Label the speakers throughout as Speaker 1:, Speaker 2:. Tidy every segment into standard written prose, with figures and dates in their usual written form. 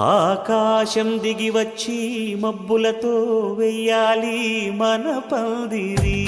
Speaker 1: ఆకాశం దిగి వచ్చి మబ్బులతో వెయ్యాలి మన పందిరి.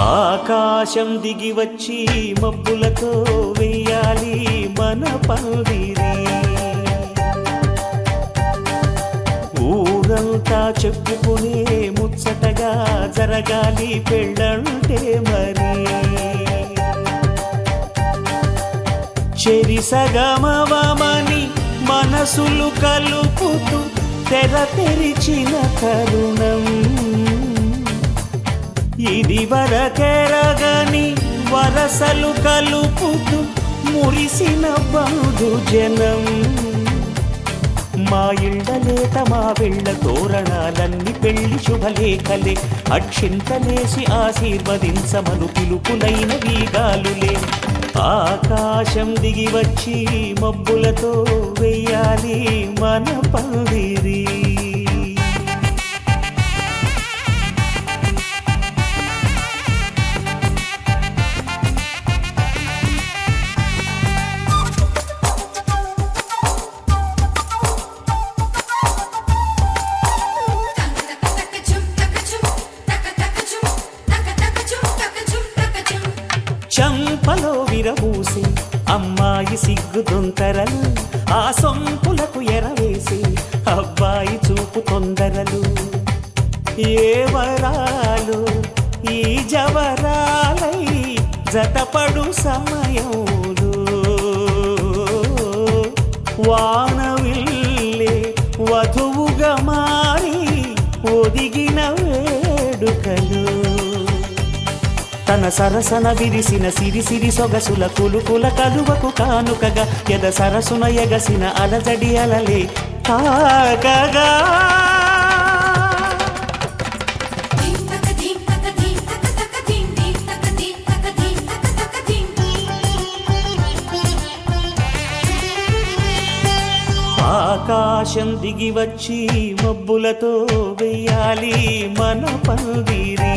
Speaker 1: ఆకాశం దిగి వచ్చి మబ్బులతో వెయ్యాలి మన పందిరి. ఊరంతా చెప్పుకునే ముచ్చటగా జరగాలి పెళ్ళంటే మరి. చెరిసగమవమని మనసులు కలుపుతూ తెర తెరిచిన తరుణం. ఇది వరకెరగని వరసలు కలుపుతూ మురిసిన బంధుజనం. మా ఇళ్ళలేత మా వెళ్ళ తోరణాలన్నీ పెళ్లి శుభలేఖలే. అక్షింతలేసి ఆశీర్వదించమను పిలుపులైన వీగాలులే. ఆకాశం దిగి వచ్చి మబ్బులతో వెయ్యాలి మన పందిరి. చంపలో విరబూసి అమ్మాయి సిగ్గు దొంతరలు. ఆ సొంపులకు ఎరవేసి అబ్బాయి చూపు తొందరలు. ఏ వరాలు ఈ జవరాలై జతపడు సమయంలో. వానవిల్లే వధువుగా మారి ఒదిగిన వేడుకలు. తన సరసన విరిసిన సిరిసిరి సొగసుల కులుకుల కలువకు కానుకగా ఎద సరసున ఎగసిన అలజడి అలలే తాకగా. ఆకాశం దిగి వచ్చి మబ్బులతో వెయ్యాలి మన పందిరి.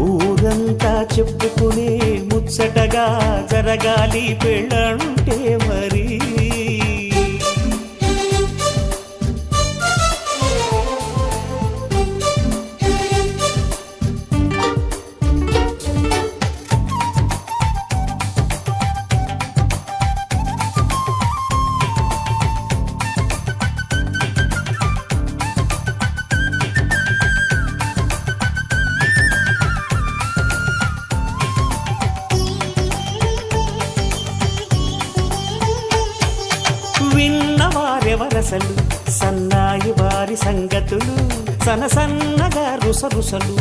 Speaker 1: ఊరంతా చెప్పుకునే ముచ్చటగా జరగాలి పెళ్ళంటే మరి. విన్నవారెవరసలు సన్నాయి వారి సంగతులు. సనసన్నగా రుసరుసలు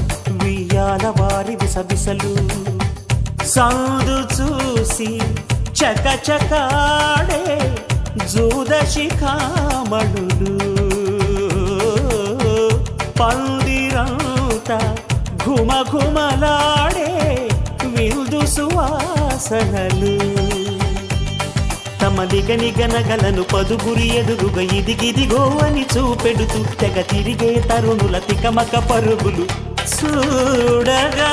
Speaker 1: వియ్యాల వారి విసవిసలు. సందు చూసి చకచకాడే జూదశిఖామణులు. పందిరంతా ఘుమఘుమలాడే విందు సువాసనలు. తమ నిగనిగనగలను పదుగురి ఎదురుగా ఇదిగిదిగో అని చూపెడుతూ తెగ తిరిగే తరుణుల తికమక పరుగులు చూడగా.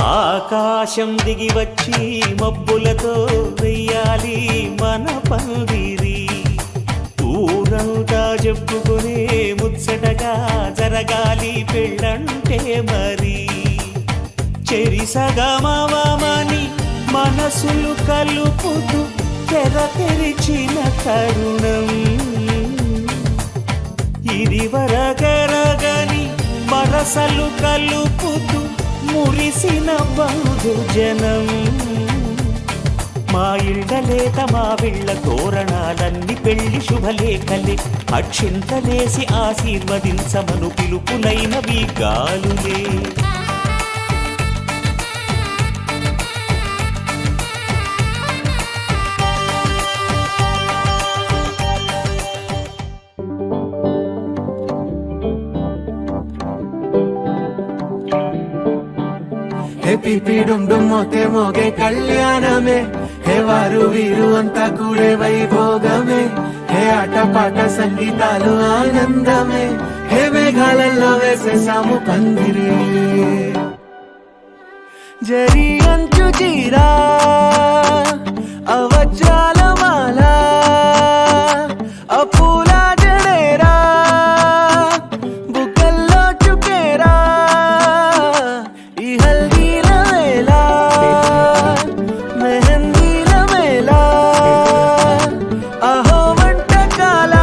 Speaker 1: ఆకాశం దిగి వచ్చి మబ్బులతో వెయ్యాలి మన పందిరి. ఊరంతా చెప్పుకునే ముచ్చటగా జరగాలి పెళ్ళంటే మరి. చెరిసగమవమని మనసులు కలుపుతూ తెర తెరిచిన తరుణం. ఇది వరకెరగని వరసలు కలుపుతూ మురిసిన బంధుజనం. మా ఇళ్ళలేత మా వెళ్ళ తోరణాలన్నీ పెళ్లి శుభలేఖలే. అక్షింతలేసి ఆశీర్వదించమను పిలుపులైన వీగాలులే.
Speaker 2: హే పిపిడుండు మోతే మోగే కళ్యాణమే, హే వారు వీరు అంతా కూడే వైభోగమే, హే ఆటపాట సంగీతాలు ఆనందమే, హే మేఘాలలో వేసేసాము పందిరి. జరి అంచు చీరా అవజ్రాల మాల అపూల జడేరా బుగ్గల్లో చుకేరా ఈ హల్దీల వేళ మెహందీల వేళ అహో వంటకాల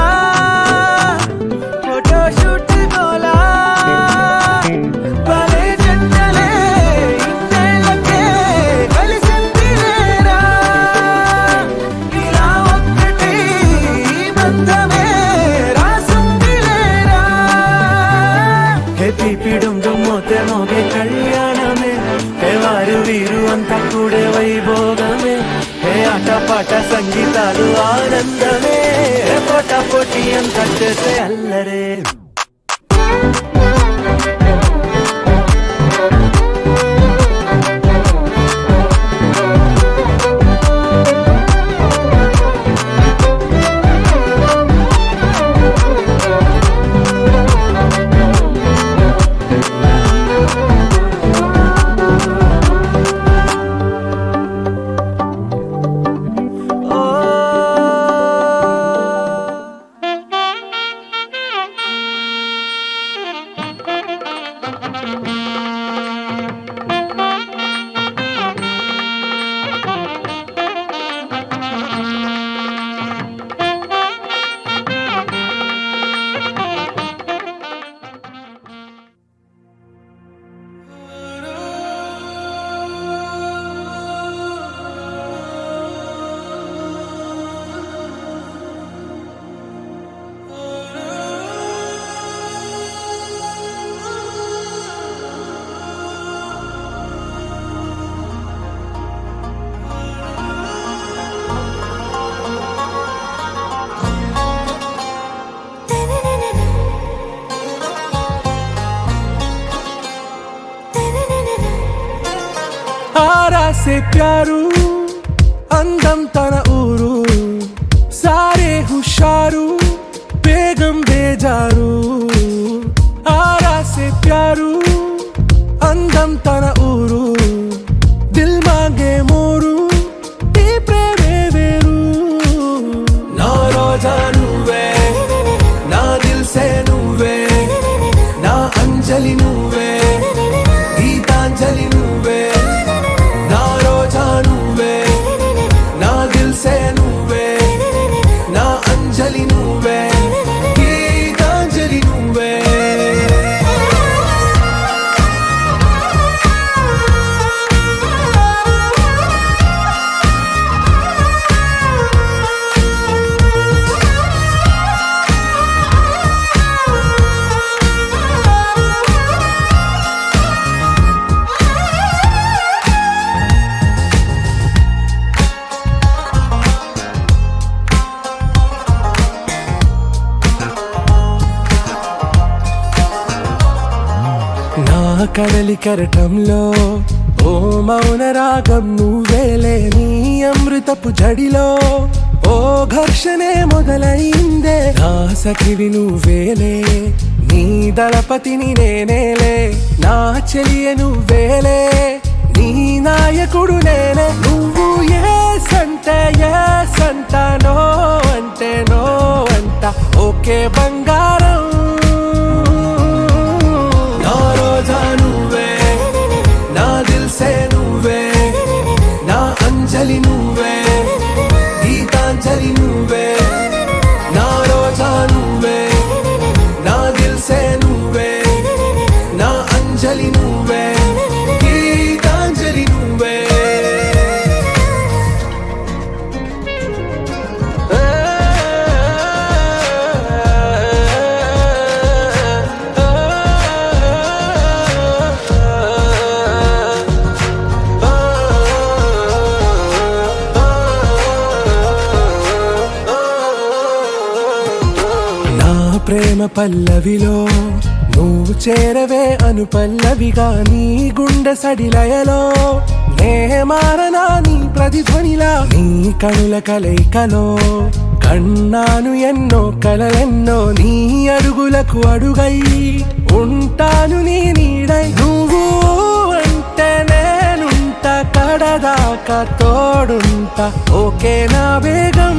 Speaker 2: ఫోటోషూట్ గోలా భలే జంటలే ఇన్నేళ్ళకే కలిసిందిలేరా ఇలా ఒక్కటి బంధమే రాసుందిలేరా. హే పిపిడుండు మోతే మోగే కళ్యాణమే, హే వారు వీరు అంతా కూడే వైభోగమే, హే ఆటపాట సంగీతాలు ఆనందమే, హే పోటా పోటీ అంతా చేసే అల్లరే. आरा से प्यारू అందం తన ఊరు సారే హుషారు బేగం బేజారు. ఆరా సే ప్యారు అందం తన ఊరు దిల్ మాంగే మోరు ఈ ప్రేమే వేరు. నా రోజా నువ్వే నా దిల్ సే నువ్వే నా అంజలి నువ్వే గీతాంజలి నువ్వే. నా రోజా నువ్వే నా దిల్ సే నువ్వే నా అంజలి నువ్వే గీతాంజలి నువ్వే. నా కడలి కరటంలో ఓ మౌన రాగం నువ్వేలే, నీ అమృతపు జడిలో ఓ ఘర్షణే మొదలైందే. నా సఖివి నువ్వేలే నీ దళపతిని నేనేలే, నా చెలియ నువ్వేలే నీ నాయకుడు నేనే. నువ్వు ఏ సంటే ఏ సంట నో అంటే నో అంట ఓకే బంగారం. నా రోజా నువ్వే నా దిల్ సే నువ్వే నా అంజలి నువ్వే గీతాంజలి నువ్వే. నా రోజా నువ్వే నా దిల్ సే నువ్వే నా అంజలి నువ్వే గీతాంజలి నువ్వే. ప్రేమ పల్లవిలో నువ్వు చేరవే అను పల్లవిగా నీ గుండె సడిలయలో నే మారనా నీ ప్రతిధ్వనిలా నీ కనుల కలయికలో కన్నాను ఎన్నో కలలెన్నో నీ అడుగులకు అడుగై ఉంటాను నీ నీడై నువ్వు అంటే నేనుంట కడదాకా తోడుంట ఓకే నా బేగం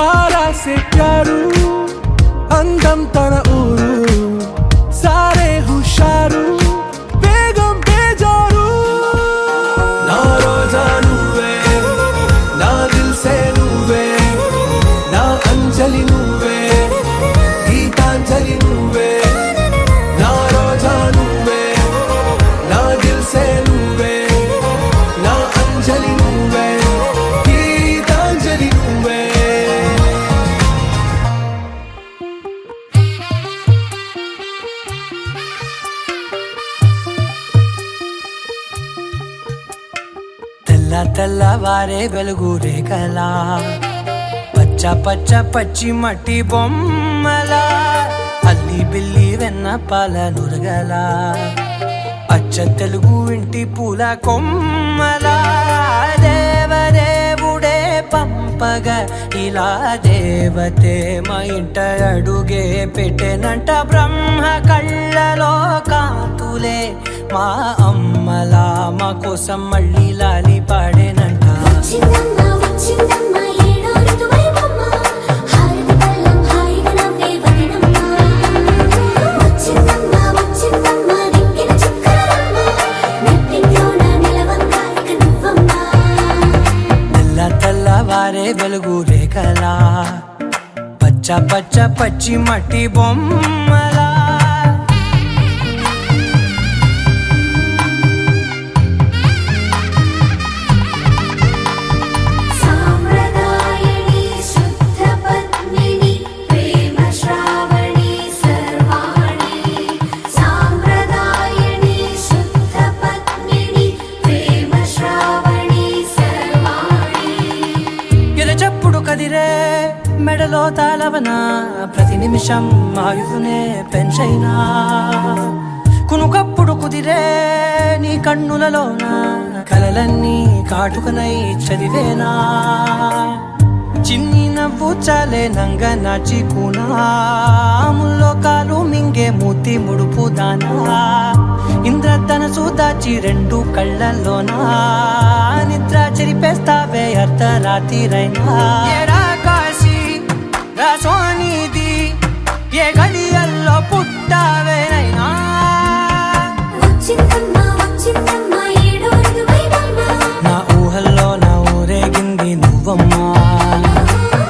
Speaker 2: ఆరాసే ప్యారు అందం తన ఊరు సారే హుషారు బేగం బేజారు నా రోజా నువ్వే నా దిల్ సే నువ్వే నా అంజలి నువ్వే గీతాంజలి నువ్వే నా రోజా నువ్వే నా దిల్ సే నువ్వే నా అంజలి నువ్వే గీతాంజలి నువ్వే
Speaker 3: తెల్లవారే వెలుగు రేఖలా పచ్చ పచ్చ పచ్చి మట్టి బొమ్మలా అల్లి బిల్లి వెన్న పాల నురగలా అచ్చ తెలుగు ఇంటి పూల కొమ్మలా దేవదేవుడే పంపగా ఇలా దేవతే మా ఇంట అడుగే పెట్టెనంట బ్రహ్మ కళ్ళలో కాంతులే మా అమ్మలా మా కోసం మళ్ళీ లాలి పాడేనంట
Speaker 4: వచ్చిందమ్మ వచ్చిందమ్మ ఏడో ఋతువైవమ్మ హారతి పళ్ళం హాయిగా నవ్వే వదనమ్మ వచ్చిందమ్మ వచ్చిందమ్మ దిక్కిన చుక్కలమ్మ నెట్టింట్లోన నిలవంగా ఇక నువ్వమ్మ
Speaker 3: తెల్లవారే వెలుగు రేఖలా పచ్చ పచ్చ పచ్చి మట్టి బొమ్మలా
Speaker 4: సాంప్రదాయని శుద్ధ పద్మిని ప్రేమ శ్రావణి సర్వాణి సాంప్రదాయని శుద్ధ పద్మిని ప్రేమ శ్రావణి సర్వాణి
Speaker 3: ఎరచప్పుడు కదిరే మెడలో తాళవన ప్రతి నిమిషం ఆయుధునే పెంచైనా కునుకప్పుడు కుదిరే నీ కన్నులలోన కలలన్నీ కాటుకనై చదివేనా చిన్ని నవ్వు చాలే నంగ నాచి కూనాముల్లో కాలు మింగే మూతి ముడుపు దానా ఇంద్రధనసు దాచి రెండు కళ్ళల్లోనా నిద్ర చెరిపేస్తావే అర్ధరాత్రిరైనా ఏరా కాశీ రా సోనిది ఏ గడియల్లో పుట్టావేనైనా
Speaker 4: వచ్చిందమ్మ వచ్చిందమ్మ ఏడో ఋతువైవమ్మ
Speaker 3: నా ఊహల్లో నా ఊరేగింది నువ్వమ్మా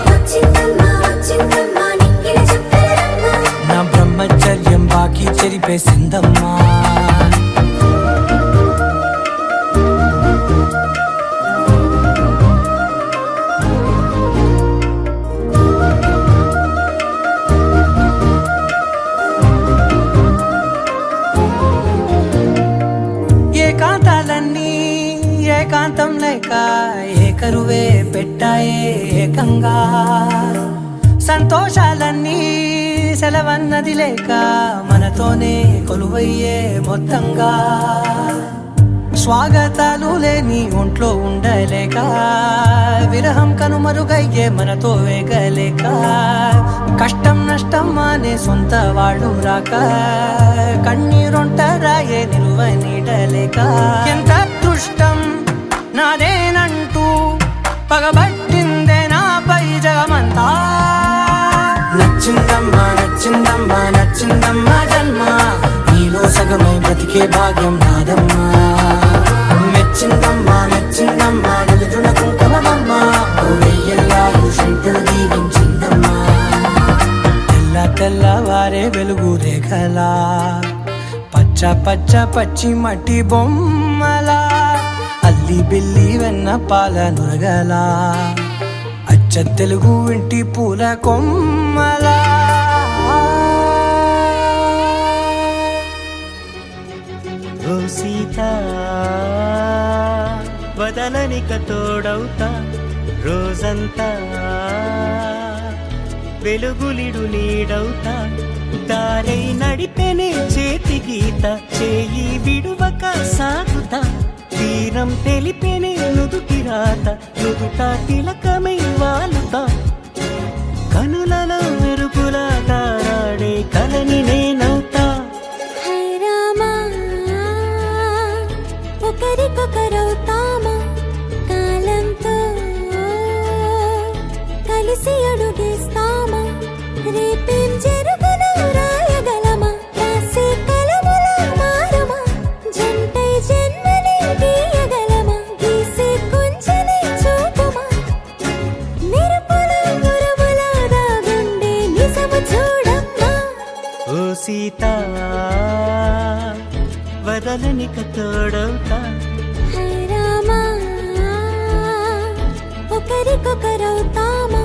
Speaker 4: వచ్చిందమ్మ వచ్చిందమ్మ నిక్కిన చుక్కలమ్మ
Speaker 3: నా బ్రహ్మచర్యం బాకీ చెరిపేసిందమ్మా ఏకాంతాలన్నీ ఏకాంతం లేక ఏకరువే పెట్టాయే ఏకంగా సంతోషాలన్నీ సెలవన్నది లేక మనతోనే కొలువయ్యే మొత్తంగా స్వాగతాలు లేని ఒంట్లో ఉండలేక విరహం కనుమరుగయ్యే మనతో వేగలేక కష్టం నష్టం అనే సొంత వాళ్ళు రాక కన్నీరొంటరాయే నిలువ నీడలేక ఎంత అదృష్టం నాదేనంటూ పగబట్టిందే నాపై జగమంతా నచ్చిందమ్మా నచ్చిందమ్మా నచ్చిందమ్మా జన్మ నీలో సగమై బ్రతికే భాగ్యం నాదమ్మా మెచ్చిందమ్మా మెచ్చిందమ్మా నలుదున కుంకుమమ్మా వెయ్యల్లాగు శంకరు దీవించిందమ్మా తెల్లవారే వెలుగు రేఖలా పచ్చ పచ్చ పచ్చి మట్టి బొమ్మలా అల్లి బిల్లి వెన్న పాల నురగలా అచ్చ తెలుగు ఇంటి పూల కొమ్మలా
Speaker 1: ఓ సీత వదలనిక తోడవుతా రోజంతా వెలుగులిడు నీడవుతా దారై నడిపెనే చేతి గీత చేయి విడువక సాగుతా తీరం తెలిపెనే నుదుటి రాత నుదుట తిలకమై వాలుతా కనులలో మెరుపులా తారాడే కలని నేనవుతా
Speaker 4: హై రామా ఒకరికొకరవుతామా కాలంతో కలిసి అడుగేస్తామా రేపేం జరుగునో రాయగలమా రాసే కలములా మారమా జంటై జన్మని గీయగలమా గీసే కొంచెనే చూపుమా మెరుపుల గురువుల దాగుండే నిజము చూడమ్మా
Speaker 1: ఓ సీత వదలనిక తోడవుతా
Speaker 4: హై రామా ఒకరికొకరవుతామా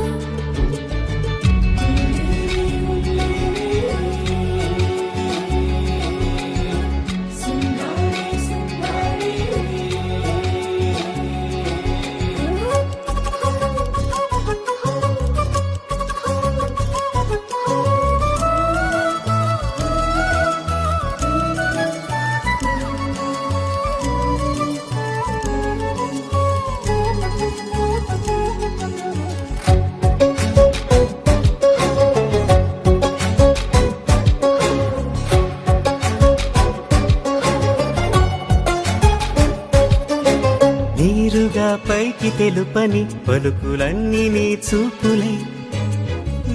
Speaker 1: నీరుగా పైకి తెలుపని పలుకులన్నీ నీ చూపులై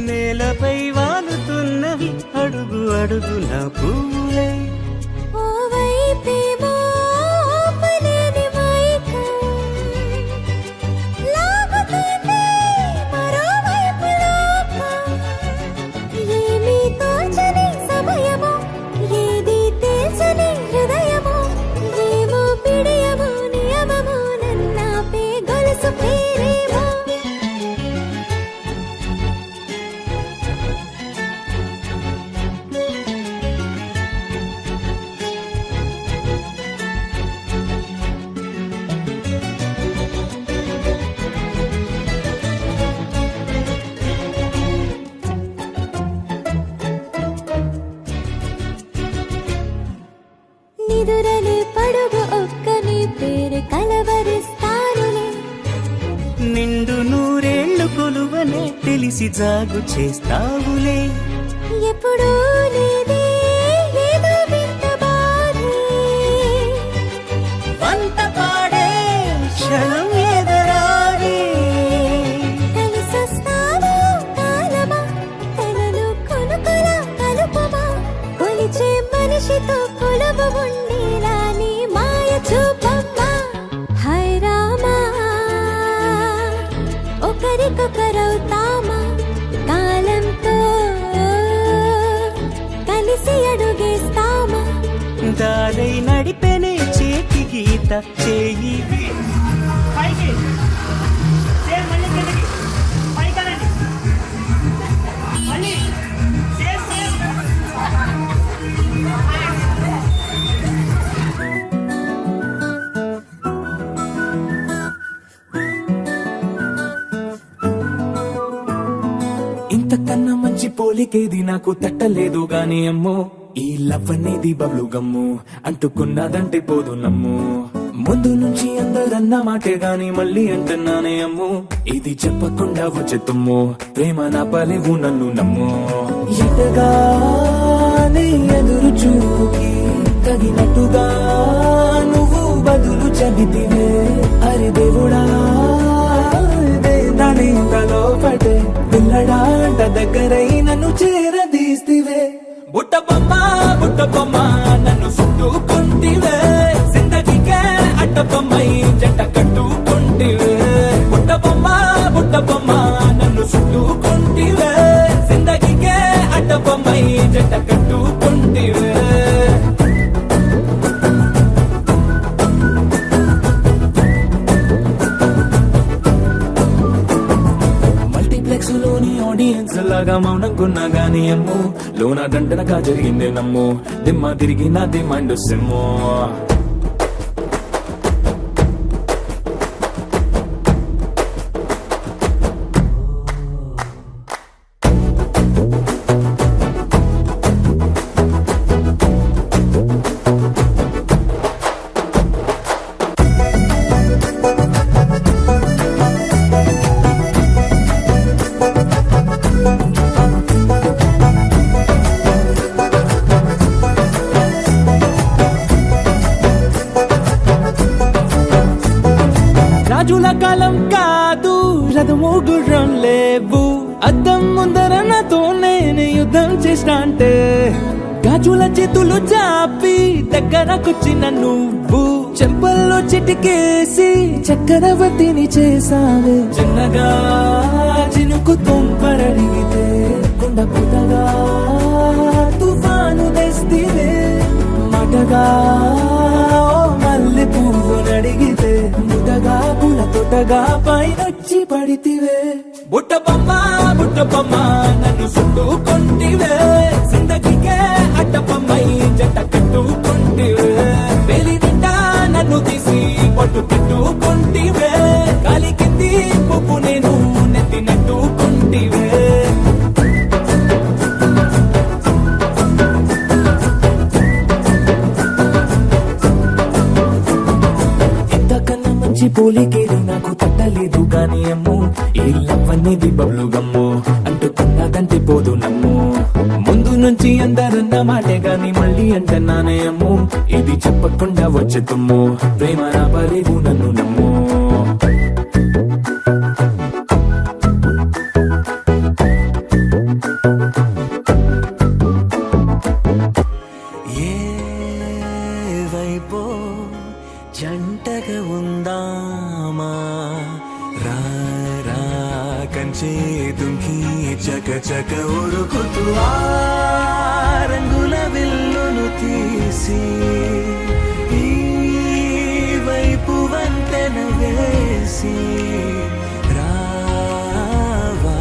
Speaker 1: నేలపై వాలుతున్నవి అడుగు అడుగు నా పువ్వులై
Speaker 4: ఓ వైపేమో ఆపలేని మైకం లాగుతుంది మరోవైపు లోకం ఏమీ తోచని సమయమో ఏది తేల్చని హృదయమో ఏమో పిడియమో నియమమో నన్నాపే గొలుసు పేరేమో నిదురలే పడుగు ఒక్కని పేరు కలవరిస్తానులే
Speaker 1: నిండు నూరేళ్లు కొలువనే తెలిసి జాగు చేస్తావులే
Speaker 4: ఎప్పుడూ లేదే ఏదో వింత బాధే
Speaker 1: వంత పాడే క్షణం ఎదరాడే
Speaker 4: కలిసొస్తావా కాలమా తనను కొనుకొలా కలుపమా కొలిచే మనిషితో కొలువు ఉండేలా నీ మాయ చూపమ్మా హై రామా ఒకరికొకరవుతామా కాలంతో కలిసి అడుగేస్తామా
Speaker 1: దారై నడిపెనే చేతి గీత చేయి
Speaker 5: పైకి సేమ్ మళ్ళీ కిందకి పైకి అనండి మళ్ళీ సేమ్ సేమ్
Speaker 2: ఇంతకన్నా మంచి పోలికేది నాకు తట్టలేదు గాని అమ్మో ఈ లవ్ అనేది బబ్లు గమ్ము అంటుకున్నదంటే పోదు నమ్ము ముందు నుంచి అందరన్న మాటే గాని మళ్ళీ అంటున్నానే అమ్ము ఇది చెప్పకుండా వచ్చే తుమ్ము ప్రేమ నా పలేవు నన్ను నమ్ము ఎటగానే ఎదురు చూకి తగినట్టుగా నువ్వు బదులు చెబితివే అరే దేవుడా దాని తలో పడే పిల్లడాంట దగ్గరై నన్ను చేరదీస్తివే బుట్ట బొమ్మ నన్ను చుట్టుకుంటివే జిందగీకే అడ్డ బొమ్మై జంట కట్టుకుంటివే బుట్ట బొమ్మ నన్ను చుట్టుకుంటివే జిందగీకే అడ్డ బొమ్మై జంట కట్టుకుంటివే మల్టీప్లెక్స్ లోని ఆడియన్స్ లాగా మౌనంకున్నా గానీ అమ్ము లోన దండనగా జరిగిందే నమ్ము దిమ్మ తిరిగి నా దిమ్మండు సిమ్ము యుద్ధం చేసిన అంటే గాజుల చేతులు చాపి దగ్గరకొచ్చిన నువ్వు చెంపల్లో చిటికేసి చక్రవర్తిని చేసావే చిన్నగా చినుకు తుంపరడిగితే కుండ పుటగా తుఫాను తెస్తివే మాటగా మల్లె పువ్వు నడిగితే ముటగా పుల తొటగా పైనొచ్చి పడితివే బుట్ట బొమ్మ నన్ను చుట్టుకుంటివే జిందగీకే అడ్డపమ్మై జంట కట్టుకుంటివే వేలి నిండా నన్ను తీసి పట్టు పెట్టుకుంటివే కాలి కింది పువ్వు నేను నెత్తినట్టుకుంటివే ఇంతకన్నా మంచి పోలికేది నాకు తట్టలేదు గాని అమ్ము ఈ లవ్ అనేది బబ్లు గమ్ము అంటుకున్నదంటే పోదు నమ్ము ముందు నుంచి అందరన్న మాటే గాని మళ్ళీ అంటున్నానే అమ్ము ఇది చెప్పకుండా వచ్చే తుమ్ము ప్రేమ రాబలేదు నన్ను నమ్ము
Speaker 1: ఏ వైపో జంటగా ఉందామా రా రా కంచే దుంకి చక చక ఉరుకుతూ ఆ రంగుల విల్లును తీసి ఈ వైపు వంతెన వేసి రావా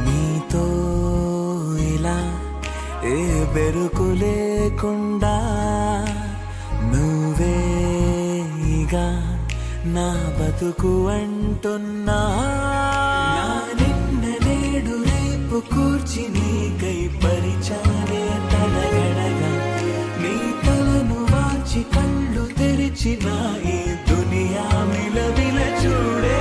Speaker 1: నీతో ఇలా ఏ బెరుకు లేకుండా నువ్వేగా నా బతుకు అంటున్నా నా నిన్న నేడు రేపు కూర్చి నీకై పరిచానే తలగడగా నీ తలను వాచి కళ్ళు తెరిచిన ఈ దునియా మిలవిల చూడే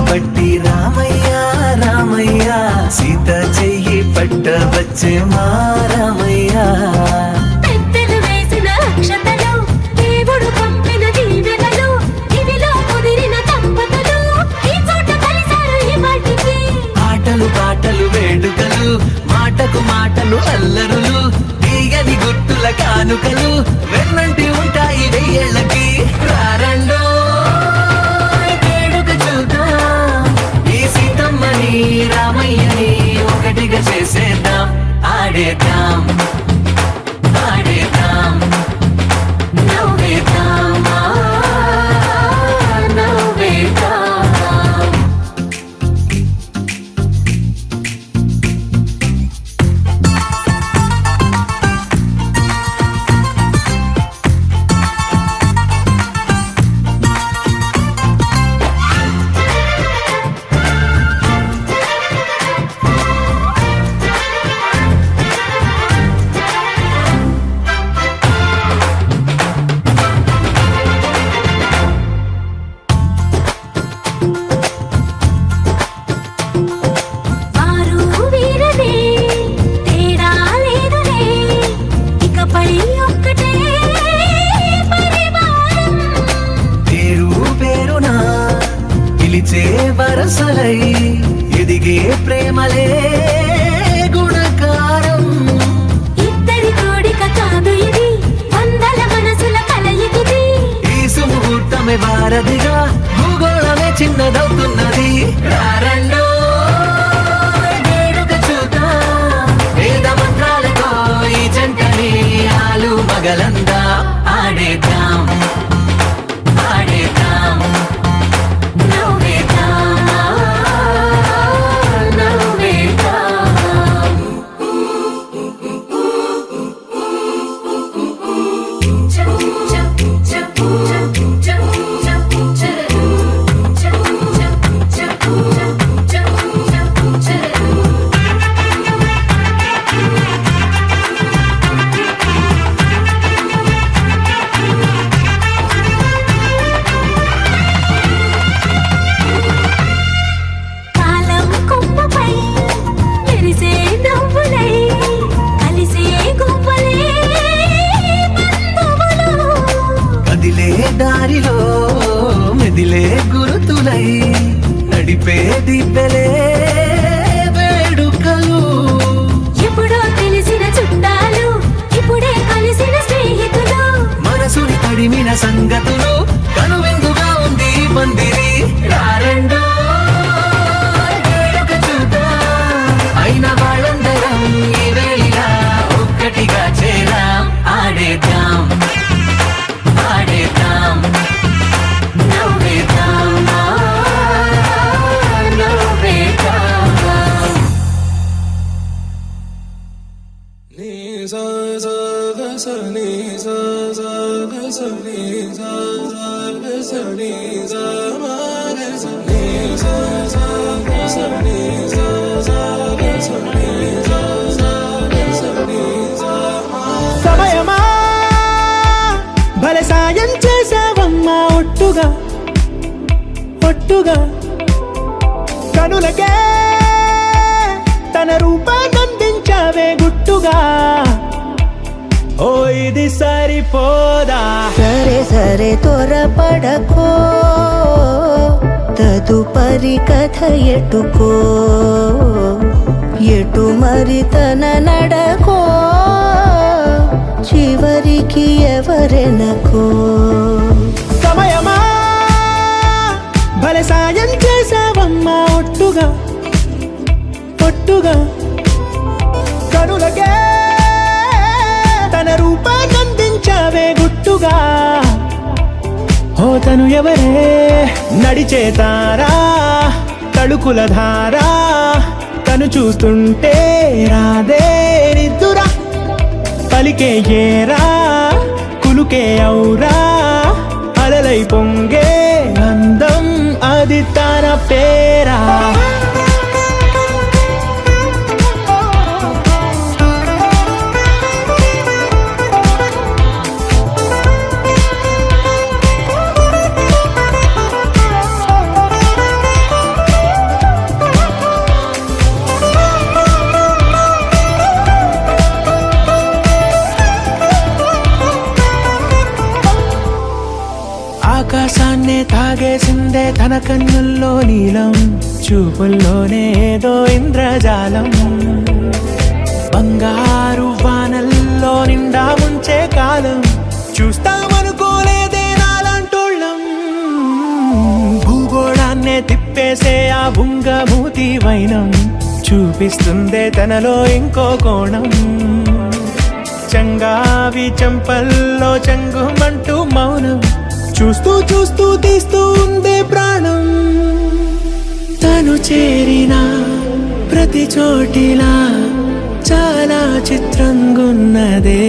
Speaker 2: పట్టి రామయ్య రామయ్య సీత చెయ్యి పట్ట వచ్చే మా రామయ్య
Speaker 4: పెద్దలు వేసిన అక్షతలు దేవుడు పంపిన దీవెనలు ఇవిలో కుదిరిన దంపతులు ఈ చోట కలిసారు ఈ వాటికి
Speaker 2: ఆటలు పాటలు వేడుకలు మాటకు మాటలు అల్లరులు తీయని గుర్తుల కానుకలు వెన్నంటి ఉంటాయి వెయ్యేళ్ళకి రారండో వేడుక చూద్దాం
Speaker 3: ఆడేద్దాం ఆడేద్దాం
Speaker 4: నవ్వేద్దాం నవ్వేద్దాం వారు వీరనే తేడా లేదులే ఇకపై ఒక్కటే పరివారం
Speaker 3: పేరు పేరునా పిలిచే వరసలై ఎదిగే ప్రేమలే గుణకారం
Speaker 4: ఇద్దరి కోడిక కాదు ఇది వందల మనసుల కలయికిది
Speaker 3: ఈ సుముహూర్తమే వారధిగా భూగోళమే చిన్నదవుతున్నది రారండో వేడుక చూద్దాం వేద మంత్రాలతో ఈ జంటని ఆలు మగలందా ఆడేద్దాం ఆడేద్దాం
Speaker 4: నవ్వేద్దాం నవ్వేద్దాం కాలం కొమ్మపై మెరిసే నవ్వులై కలిసే గువ్వలే బంధువులు
Speaker 3: కదిలే దారిలో మెదిలే గురుతులై నడిపే దిబ్బెలే వేడుకలు
Speaker 4: ఎప్పుడో తెలిసిన చుట్టాలు ఇప్పుడే కలిసిన స్నేహితులు
Speaker 3: మనసుని తడిమిన సంగతులు కనువిందుగా ఉంది ఈ పందిరి రారండో వేడుక చూద్దాం అయిన వాళ్ళందరం ఈ వేళ ఒక్కటిగా చేరాం ఆడేద్దాం ఆడేద్దాం
Speaker 4: నవ్వేద్దాం నవ్వేద్దాం
Speaker 5: సమయమా భలే సాయం చేసావమ్మా ఒట్టుగా ఒట్టుగా కనులకే తన రూపాన్నందించావే గుట్టుగా ఓ ఇది సరిపోదా
Speaker 6: సరే సరే త్వరపడకో తదుపరి కథ ఎటుకో ఎటు మరి తన నడకో చివరికి ఎవరెనకో
Speaker 5: సమయమా భలే సాయం చేసావమ్మా ఒట్టుగా ఒట్టుగా కనులకే తన రూపాన్నందించావే గుట్టుగా ఓ తను ఎవరే నడిచే తారా తళుకుల ధారా తను చూస్తుంటే రాదే నిద్దురా పలికే ఏరా కులుకే ఔరా అలలై పొంగే అందం అది తన పేరా ఆకాశాన్నే తాగేసిందే తన కన్నుల్లో నీలం చూపుల్లోనే ఏదో ఇంద్రజాలం బంగారు వానల్లో నిండా ముంచే కాలం చూస్తామనుకోలేదే నాలంటోళ్ళం భూగోళాన్నే తిప్పేసే ఆ బుంగమూతి వైనం చూపిస్తుందే తనలో ఇంకో కోణం. చంగావి చంపల్లో చంగుమంటూ మౌనం, చూస్తూ చూస్తూ తీస్తూ ఉందే ప్రాణం. తను చేరిన ప్రతి చోటిలా చాలా చిత్రంగున్నదే,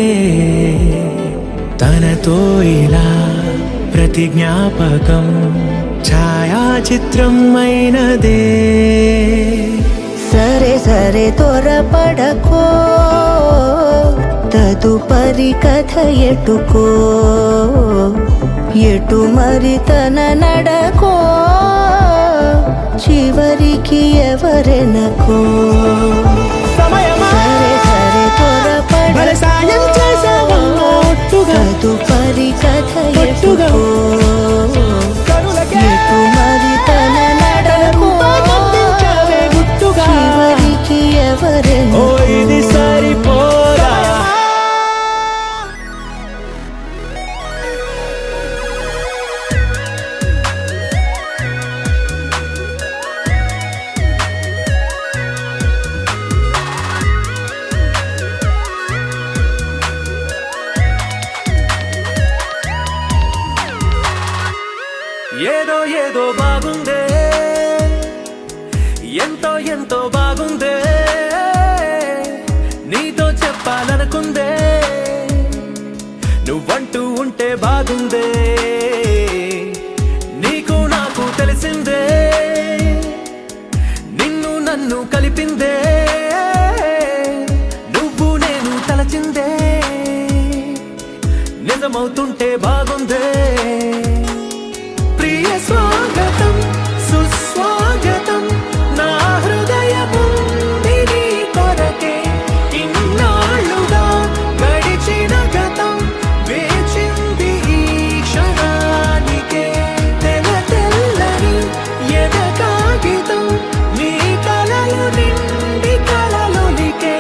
Speaker 5: తనతో ఇలా ప్రతి జ్ఞాపకం ఛాయాచిత్రం అయినదే.
Speaker 6: సరే సరే త్వరపడకో, తదుపరి కథ ఎటుకో, ఎటు మరి తన నడకో, చివరికి ఎవరెనకో.
Speaker 5: సమయమా
Speaker 6: సరే సరే
Speaker 5: భలే సాయం చేసావమ్మా ఒట్టుగా,
Speaker 6: తదుపరి కథ
Speaker 5: ఒట్టుగా.
Speaker 6: ఎటుకో,
Speaker 5: కనులకే
Speaker 6: ఎటు మరి తన నడకో,
Speaker 5: అందించావే గుట్టుగా.
Speaker 6: చివరికి
Speaker 5: ఓ
Speaker 6: ఎవరెనకో.
Speaker 5: ఇది సరిపోదా.
Speaker 1: ఏదో ఏదో బాగుందే, ఎంతో ఎంతో బాగుందే, నీతో చెప్పాలనుకుందే, నువ్వంటూ ఉంటే బాగుందే. నీకు నాకు తెలిసిందే, నిన్ను నన్ను కలిపిందే, నువ్వు నేను తలచిందే, నిజమవుతుంటే బాగుందే. ప్రియ స్వాగతం సుస్వాగతం, నా హృదయముంది నీ కొరకే, ఇన్నాళ్ళుగా గడిచిన గతం వేచింది ఈ క్షణానికే. తెల్ల తెల్లని ఎద కాగితం, నీ కలలు నిండి కలలొలికే,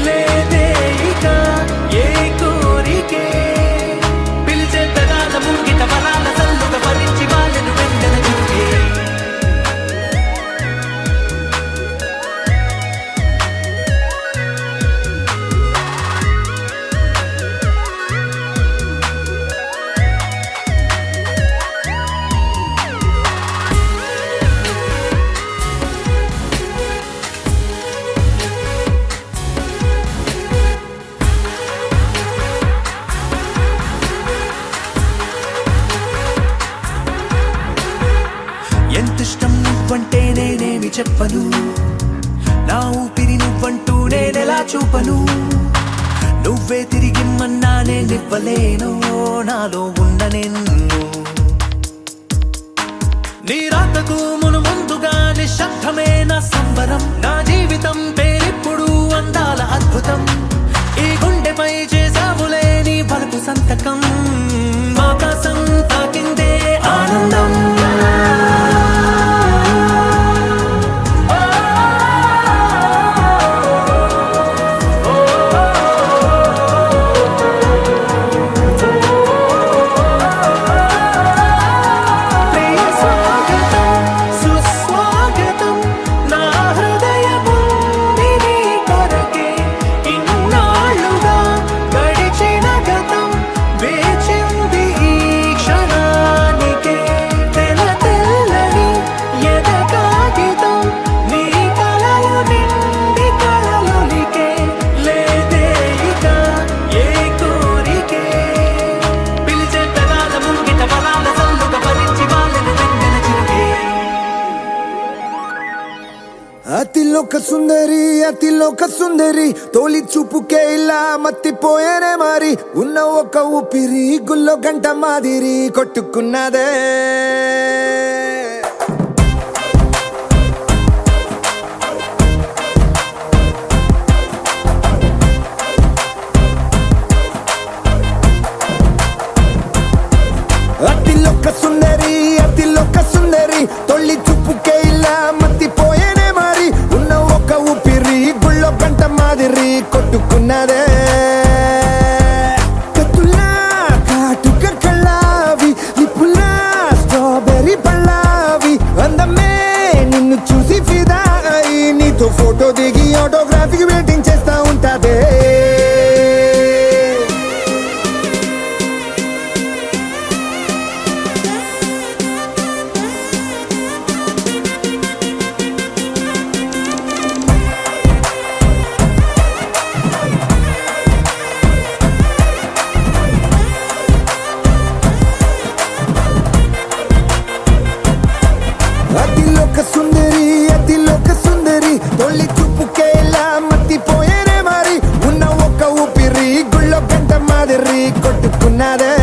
Speaker 1: లేదే ఇక ఏ కోరికే. పిలిచే పెదాల ముంగిట వరాల సల్లుగా భరించి వాళ్ళను వెంటన చూపే. ఎంతిష్టం నువ్వంటే నేనేమి చెప్పను, నా ఊపిరి నువ్వంటూ నేనెలా చూపను. నువ్వే తిరిగిమ్మన్నా నేనివ్వలేను, నాలో ఉన్న నిన్ను. నీ రాతకు మును ముందుగా నిశ్శబ్దమే నా సంబరం, నా జీవితం పేరిప్పుడు అందాల అద్భుతం. ఈ గుండెపై చేసావులే నీ బలుపు సంతకం, ఆకాశం తాకిందే ఆనందం. ప్రియ స్వాగతం సుస్వాగతం, నా హృదయముంది నీ కొరకే, ఇన్నాళ్ళుగా గడిచిన గతం వేచింది ఈ క్షణానికే. తెల్ల తెల్లని ఎద కాగితం, నీ కలలు నిండి కలలొలికే, లేదే ఇక ఏ కోరికే. పిలిచే పెదాల ముంగిట వరాల సల్లుగా భరించి వాళ్ళను వెంటన చూపే.
Speaker 7: అతిలోక సుందరి అతిలోక సుందరి, తోలి చూపుకే ఇలా మత్తిపోయేనే మరి, ఉన్న ఒక ఊపిరి గుల్లో గంట మాదిరి కొట్టుకున్నదే. అతిలోక సుందరి అతిలోక సుందరి, తొలి చూపుకే ఇలా మత్తిపోయేనే మరి, ఉన్న ఒక ఊపిరి గుళ్ళో గంట మాదిరి కొట్టుకున్నదే. కత్తులా కాటుక కళ్ళావి, నిప్పులా స్ట్రాబెర్రీ పళ్ళావి, అందమే నిన్ను చూసి ఫిదా అయి నీతో నీతో ఫోటో దిగి ఆటోగ్రాఫీకి వెయిటింగ్ చేస్తా ఉంటాదే అతిలోక సుందరి తొలి చూపుకేలా మత్తిపోయేనే మరి ఉన్న ఒక్క ఊపిరి గుళ్ళో గంట మాదిరి కొట్టుకున్నదే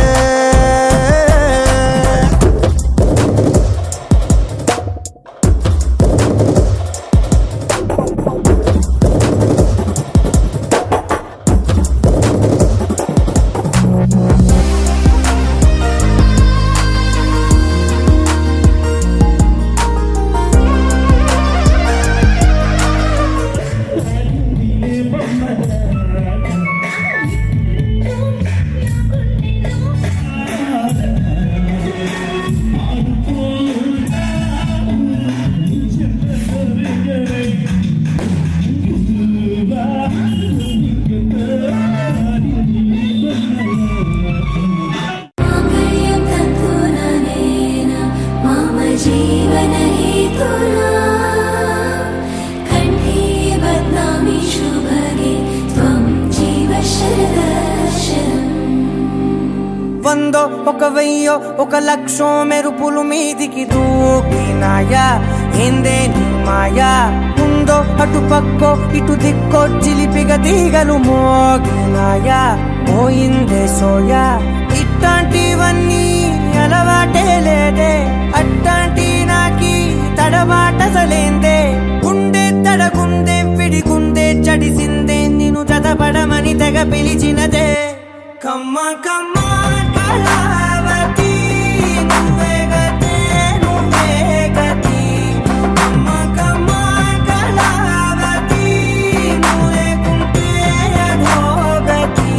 Speaker 4: माङ्गल्यं तन्तुननेन मम जीवनहेतुना कण्ठे बध्नामि शुभगे त्वं जीव शरदशरम्
Speaker 3: వందో ఒక వెయ్యో ఒక లక్షో మెరుపులు మీదికి దూకినాయా ఏందే నీ మాయా ఉందో అటు పక్కో ఇటు దిక్కో చిలిపిగ తీగలు మోగినాయా పోయిందే సోయా ఇట్లాంటివన్నీ అలవాటే లేదే అట్లాంటి నాకి తడబాటసలేందే గుండె తడగుందే విడిగుందే చడిసిందే నిన్ను చదపడమని తెగ పిలిచినదే కమ్మ కమ్మ కళావతి నువ్వే గతే నువ్వే గతి కమ్మ కమ్మ కళావతి నువ్వు లేకుంటే అధోగతి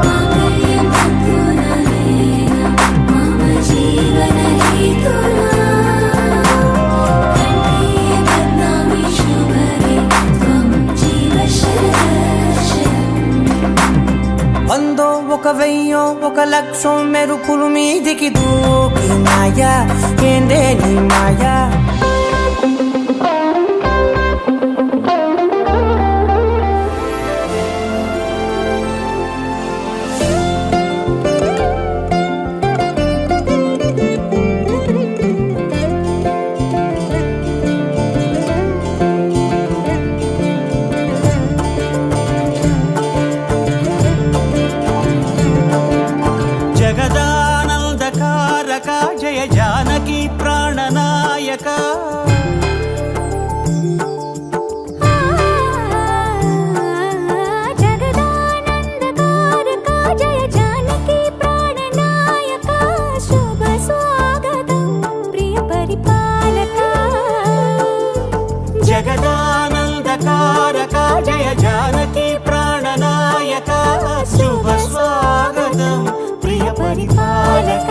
Speaker 4: माङ्गल्यं तन्तुननेन मम जीवनहेतुना कण्ठे बध्नामि शुभगे त्वं जीव शरदशरम्
Speaker 3: వందో ఒక వెయ్యో ఒక లక్షో మెరుపులు మీదికి దూకినాయా ఏందే నీ మాయా
Speaker 5: జగదానందకారక జయ జానకి ప్రాణనాయక
Speaker 4: जगदानन्दकारका जय जानकी प्राणनायका शुभ स्वागतं प्रिय परिपालका
Speaker 5: జగదానందకారక జయ జానకి ప్రాణనాయక శుభ స్వాగతం ప్రియ పరిపాలక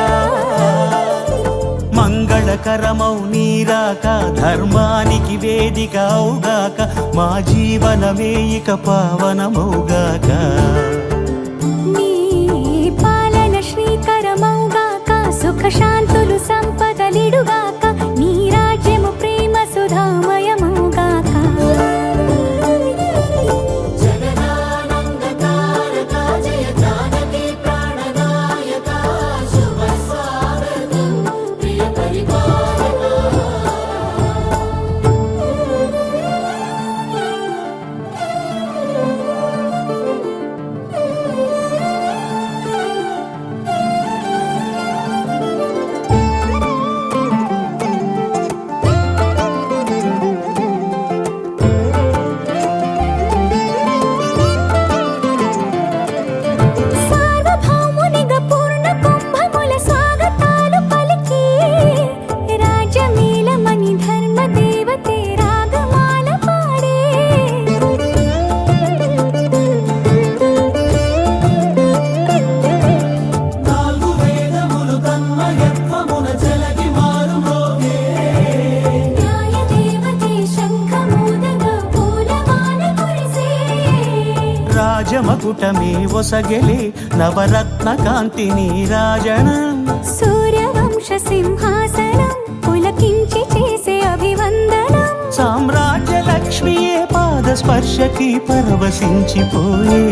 Speaker 5: మంగళకరమౌ నీరాక ధర్మానికి వేదిక అవుగాక మా జీవనమే ఇక పావనమౌగాక
Speaker 4: నీ పాలన శ్రీకరమౌగాక సుఖ శాంతులు సంపదలిడుగాక నీ రాజ్యము ప్రేమ సుధామయమౌగాక
Speaker 5: మకుటమే ఒసగెలే నవరత్న కాంతి నీరాజనం
Speaker 4: సూర్యవంశ సింహాసనం పులకించి చేసే అభివందనం
Speaker 5: సామ్రాజ్య లక్ష్మియే పాద స్పర్శకి పరవశించిపోయే